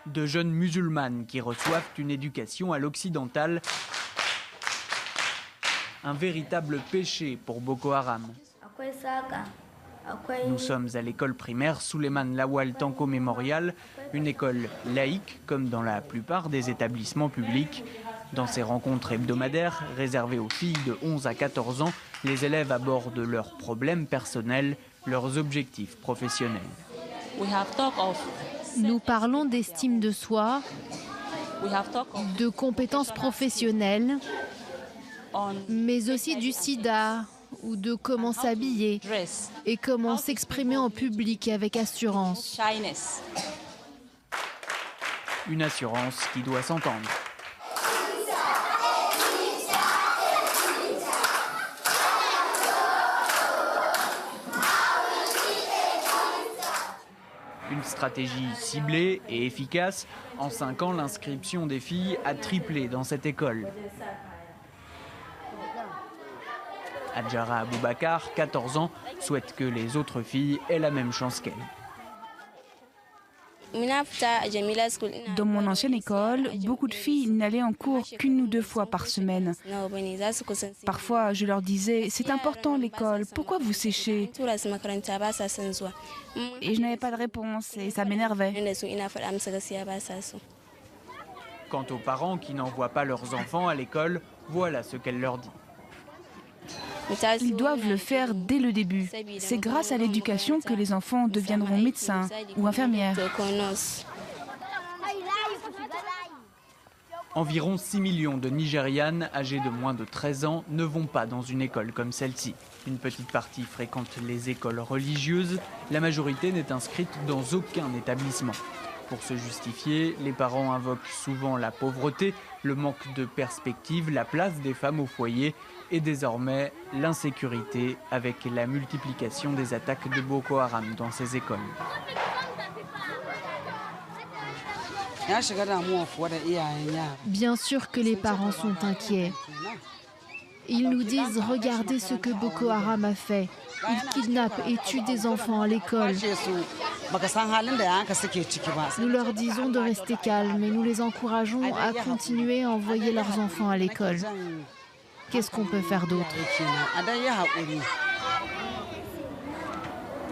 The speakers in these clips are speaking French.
De jeunes musulmanes qui reçoivent une éducation à l'occidentale. Un véritable péché pour Boko Haram. Nous sommes à l'école primaire Souleymane Lawal Tanko Memorial, une école laïque comme dans la plupart des établissements publics. Dans ces rencontres hebdomadaires réservées aux filles de 11 à 14 ans, les élèves abordent leurs problèmes personnels, leurs objectifs professionnels. Nous parlons d'estime de soi, de compétences professionnelles, mais aussi du sida ou de comment s'habiller et comment s'exprimer en public avec assurance. Une assurance qui doit s'entendre. Une stratégie ciblée et efficace. En 5 ans, l'inscription des filles a triplé dans cette école. Adjara Aboubakar, 14 ans, souhaite que les autres filles aient la même chance qu'elle. Dans mon ancienne école, beaucoup de filles n'allaient en cours qu'1 ou 2 fois par semaine. Parfois, je leur disais « C'est important l'école, pourquoi vous séchez ?» Et je n'avais pas de réponse et ça m'énervait. Quant aux parents qui n'envoient pas leurs enfants à l'école, voilà ce qu'elle leur dit. Ils doivent le faire dès le début. C'est grâce à l'éducation que les enfants deviendront médecins ou infirmières. Environ 6 millions de Nigérianes âgées de moins de 13 ans ne vont pas dans une école comme celle-ci. Une petite partie fréquente les écoles religieuses. La majorité n'est inscrite dans aucun établissement. Pour se justifier, les parents invoquent souvent la pauvreté, le manque de perspective, la place des femmes au foyer et désormais l'insécurité avec la multiplication des attaques de Boko Haram dans ces écoles. Bien sûr que les parents sont inquiets. Ils nous disent « Regardez ce que Boko Haram a fait. Ils kidnappent et tuent des enfants à l'école. » Nous leur disons de rester calmes et nous les encourageons à continuer à envoyer leurs enfants à l'école. Qu'est-ce qu'on peut faire d'autre?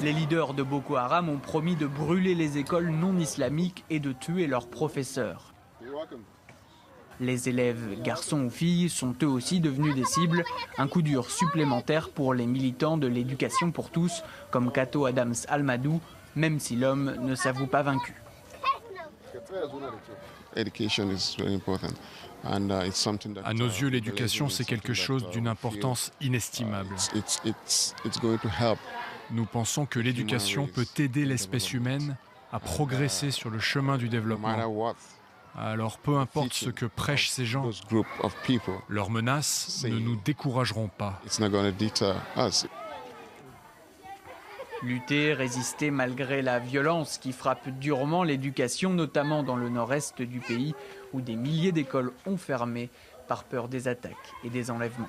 Les leaders de Boko Haram ont promis de brûler les écoles non islamiques et de tuer leurs professeurs. Les élèves, garçons ou filles, sont eux aussi devenus des cibles. Un coup dur supplémentaire pour les militants de l'éducation pour tous, comme Kato Adams Almadou, même si l'homme ne s'avoue pas vaincu. À nos yeux, l'éducation, c'est quelque chose d'une importance inestimable. Nous pensons que l'éducation peut aider l'espèce humaine à progresser sur le chemin du développement. Alors peu importe ce que prêchent ces gens, leurs menaces ne nous décourageront pas. Lutter, résister malgré la violence qui frappe durement l'éducation, notamment dans le nord-est du pays, où des milliers d'écoles ont fermé par peur des attaques et des enlèvements.